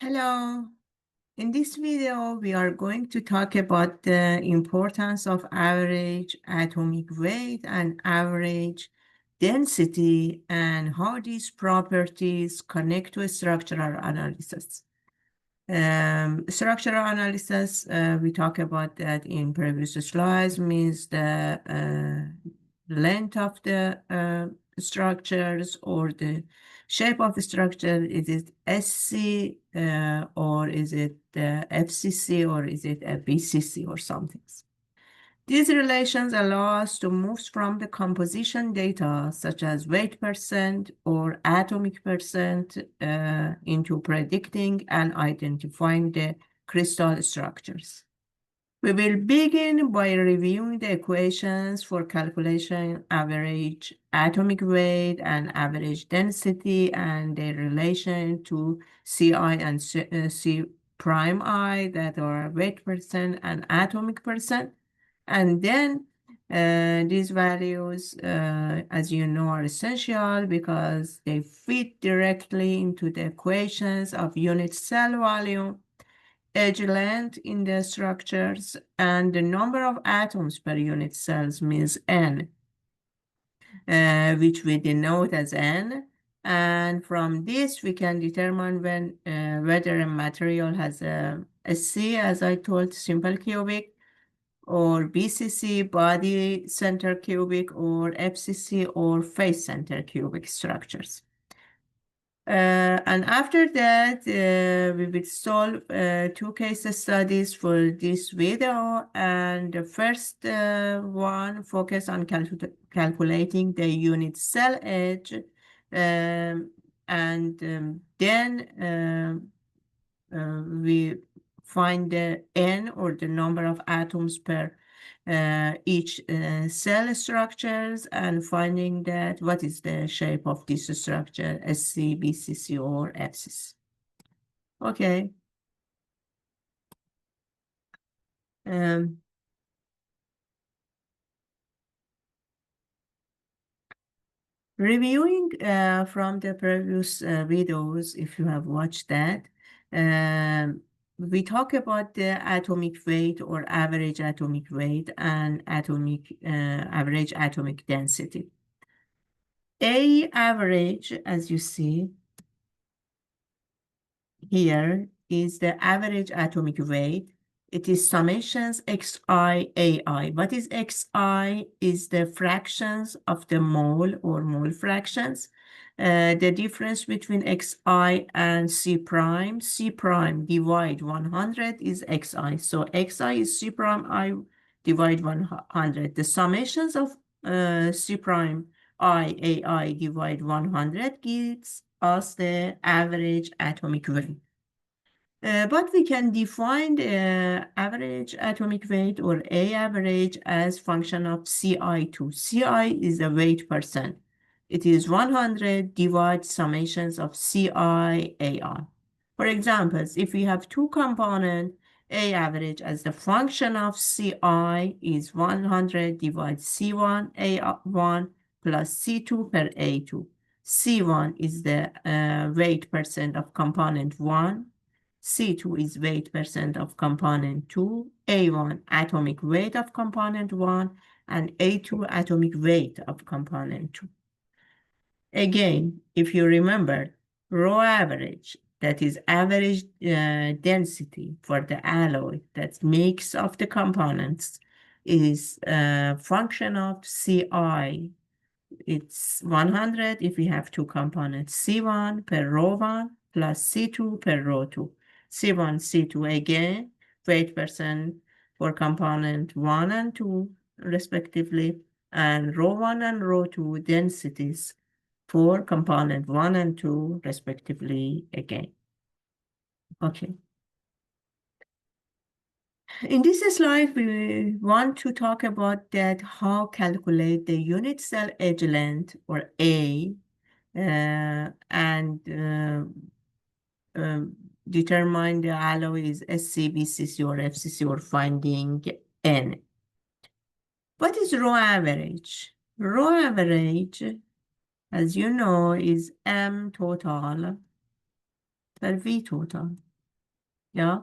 Hello. In this video, we are going to talk about the importance of average atomic weight and average density and how these properties connect to structural analysis. Structural analysis, we talked about that in previous slides, means the length of the structures or the shape of the structure. Is it SC or is it FCC or is it a BCC or something? These relations allow us to move from the composition data, such as weight percent or atomic percent, into predicting and identifying the crystal structures. We will begin by reviewing the equations for calculation average atomic weight and average density and their relation to Ci and C prime I, that are weight percent and atomic percent. And then these values, as you know, are essential because they fit directly into the equations of unit cell volume, edge length in the structures, and the number of atoms per unit cells means N, which we denote as N. And from this, we can determine whether a material has a C, as I told, simple cubic, or BCC, body center cubic, or FCC, or face center cubic structures. And after that, we will solve two case studies for this video. And the first one focus on calculating the unit cell edge. Then we find the N, or the number of atoms per each cell structures, and finding that what is the shape of this structure, SC, BCC, or FCC. Okay. Reviewing from the previous videos, if you have watched that, we talk about the atomic weight or average atomic weight and average atomic density. A average, as you see here, is the average atomic weight. It is summations xi ai. What is xi? Is the fractions of the mole or mole fractions. The difference between xi and C prime divide 100 is xi. So xi is C prime I divide 100. The summations of C prime I ai divide 100 gives us the average atomic weight. But we can define the average atomic weight, or A average, as function of Ci2. Ci is the weight percent. It is 100 divided summations of Ci Ai. For example, if we have two components, A average as the function of Ci is 100 divided C1 A1 plus C2 per A2. C1 is the weight percent of component 1. C2 is weight percent of component 2, A1 atomic weight of component 1, and A2 atomic weight of component 2. Again, if you remember, rho average, that is average density for the alloy that makes of the components, is a function of Ci. It's 100 if we have two components, C1 per rho 1 plus C2 per rho 2. C1, C2 again, weight percent for component 1 and 2 respectively, and rho 1 and rho 2 densities for component 1 and 2 respectively again. Okay. In this slide, we want to talk about that how calculate the unit cell edge length, or A, and determine the alloy is SC, BCC, or FCC, or finding N. What is rho average? Rho average, as you know, is M total per V total. Yeah.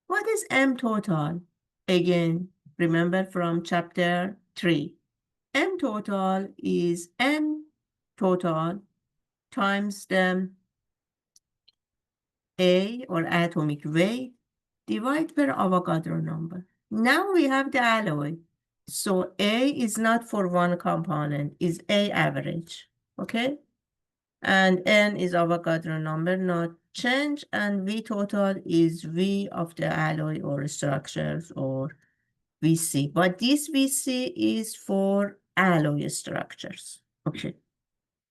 What is M total? Again, remember from chapter 3. M total is N total times the A or atomic weight divided per Avogadro number. Now we have the alloy. So A is not for one component, is A average, okay? And N is Avogadro number, not change, and V total is V of the alloy or structures or VC. But this VC is for alloy structures, okay?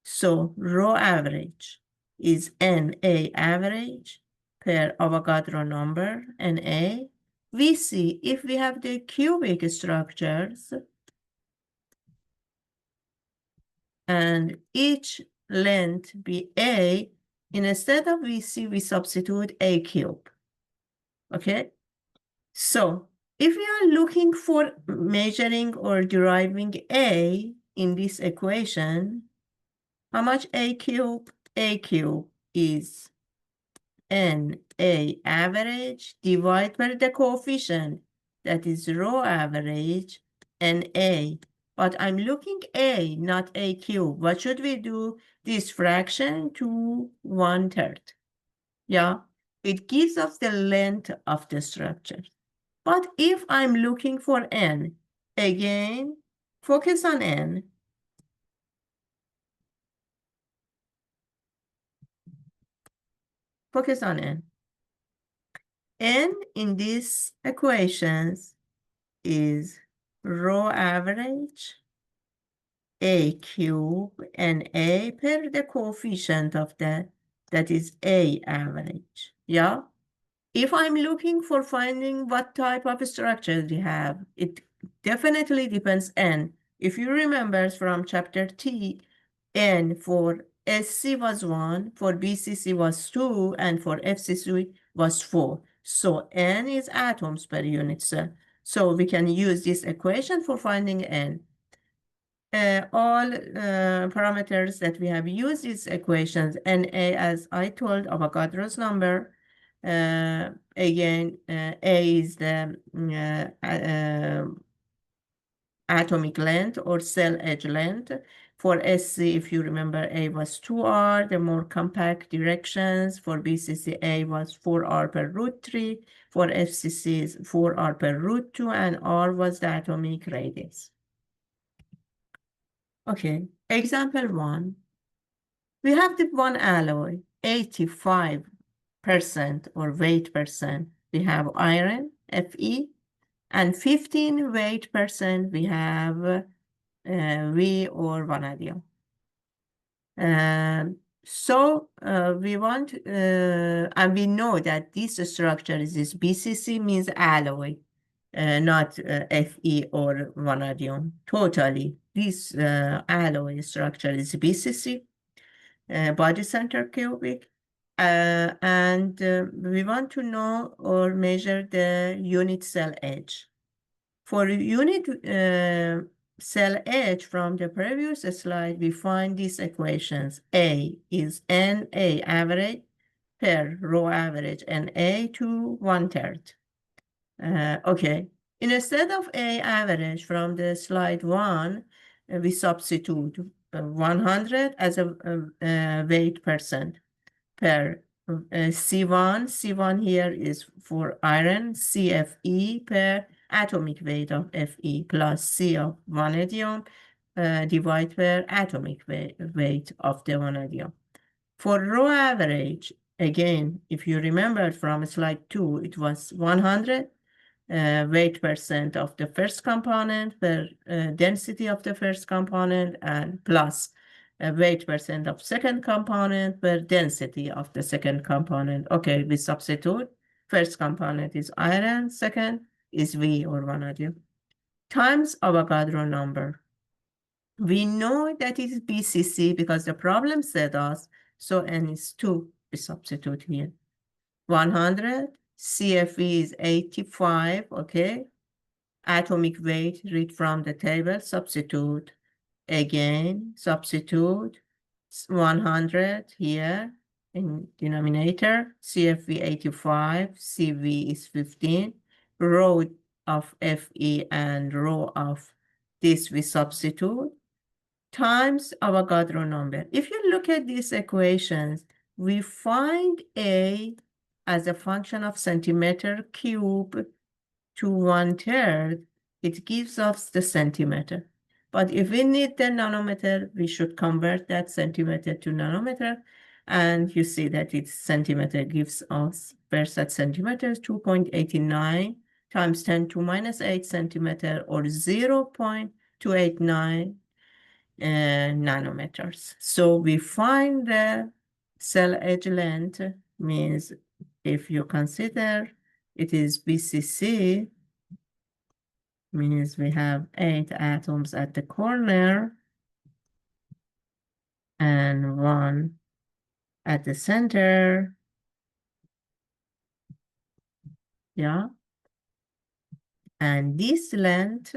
So rho average is NA average per Avogadro number, NA. We see if we have the cubic structures and each length be A, instead of VC, we substitute A cube. Okay? So if we are looking for measuring or deriving A in this equation, how much A cube? A cube is NA average divided by the coefficient, that is rho average, NA. But I'm looking A, not A cube. What should we do? This fraction to 1/3. Yeah, it gives us the length of the structure. But if I'm looking for N, again, focus on N. Focus on N. N in these equations is rho average, A cube, and A per the coefficient of that is A average. Yeah? If I'm looking for finding what type of structure we have, it definitely depends N. If you remember from chapter T, N for SC was 1, for BCC was 2, and for FCC was 4. So N is atoms per unit cell. So we can use this equation for finding N. All parameters that we have used these equations, NA, as I told, Avogadro's number. Again, A is the atomic length or cell edge length. For SC, if you remember, A was 2R, the more compact directions. For BCC, A was 4R per root 3. For FCC, is 4R per root 2, and R was the atomic radius. Okay, example 1. We have the one alloy, 85% or weight percent. We have iron, Fe, and 15 weight percent we have V or vanadium. So we want, and we know that this structure is this BCC means alloy, not Fe or vanadium. Totally, this alloy structure is BCC, body center cubic, and we want to know or measure the unit cell edge. For unit cell edge from the previous slide, we find these equations. A is NA average per rho average, and A to 1/3. Okay, instead of A average from the slide 1, we substitute 100 as a weight percent per C1. C1 here is for iron, CFE per atomic weight of Fe plus C of vanadium divided per atomic weight of the vanadium. For rho average, again, if you remember from slide 2, it was 100 weight percent of the first component per density of the first component, and plus weight percent of second component per density of the second component. Okay, we substitute. First component is iron, second is V or vanadium, times Avogadro number. We know that it is BCC because the problem said us, so N is 2, we substitute here. 100, CFE is 85, okay? Atomic weight, read from the table, substitute. Again, substitute 100 here, in denominator, CFV 85, CV is 15, rho of FE and rho of this we substitute, times Avogadro number. If you look at these equations, we find A as a function of centimeter cube to 1/3, it gives us the centimeter. But if we need the nanometer, we should convert that centimeter to nanometer. And you see that its centimeter gives us first at centimeters 2.89 times 10 to minus 8 centimeter, or 0.289 nanometers. So we find the cell edge length, means if you consider it is BCC, means we have 8 atoms at the corner and 1 at the center. Yeah. And this length,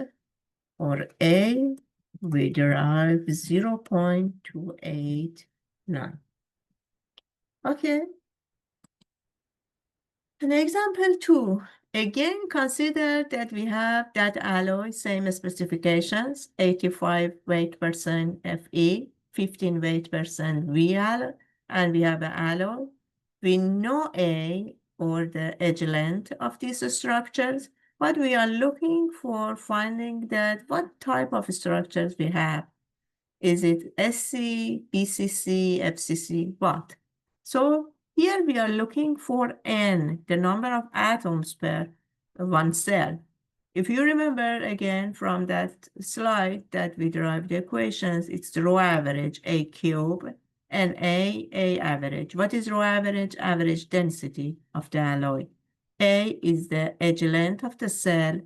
or A, we derive 0.289. Okay. And example 2. Again, consider that we have that alloy, same specifications, 85 weight% Fe, 15 weight% VL, and we have an alloy. We know A, or the edge length of these structures, but we are looking for finding that what type of structures we have. Is it SC, BCC, FCC, what? So here we are looking for N, the number of atoms per one cell. If you remember again from that slide that we derived the equations, it's the row average, A cube, and A average. What is row average? Average density of the alloy. A is the edge length of the cell,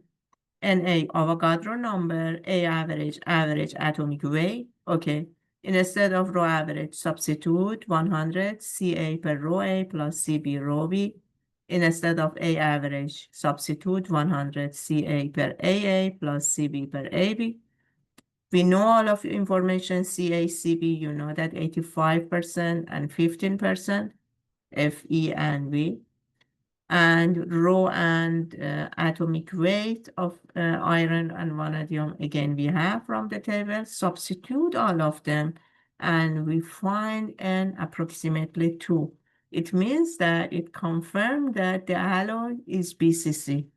and A Avogadro number, A average atomic weight. Okay, instead of row average, substitute 100 Ca per row A plus Cb row B. Instead of A average, substitute 100 Ca per AA plus Cb per AB. We know all of the information, Ca, Cb, you know that 85% and 15%, Fe and V. And rho and atomic weight of iron and vanadium, again, we have from the table. Substitute all of them, and we find N approximately 2. It means that it confirmed that the alloy is BCC.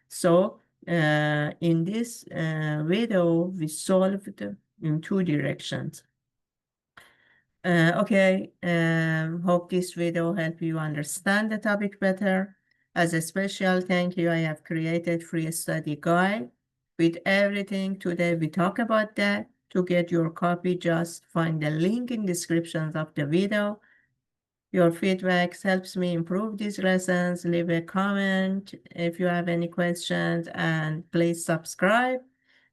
So in this video, we solved in 2 directions. Okay, hope this video helped you understand the topic better. As a special thank you, I have created free study guide with everything today we talk about that. To get your copy, just find the link in descriptions of the video. Your feedback helps me improve these lessons. Leave a comment if you have any questions, and please subscribe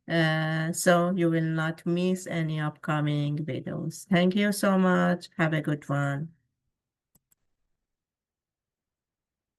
so you will not miss any upcoming videos. Thank you so much. Have a good one.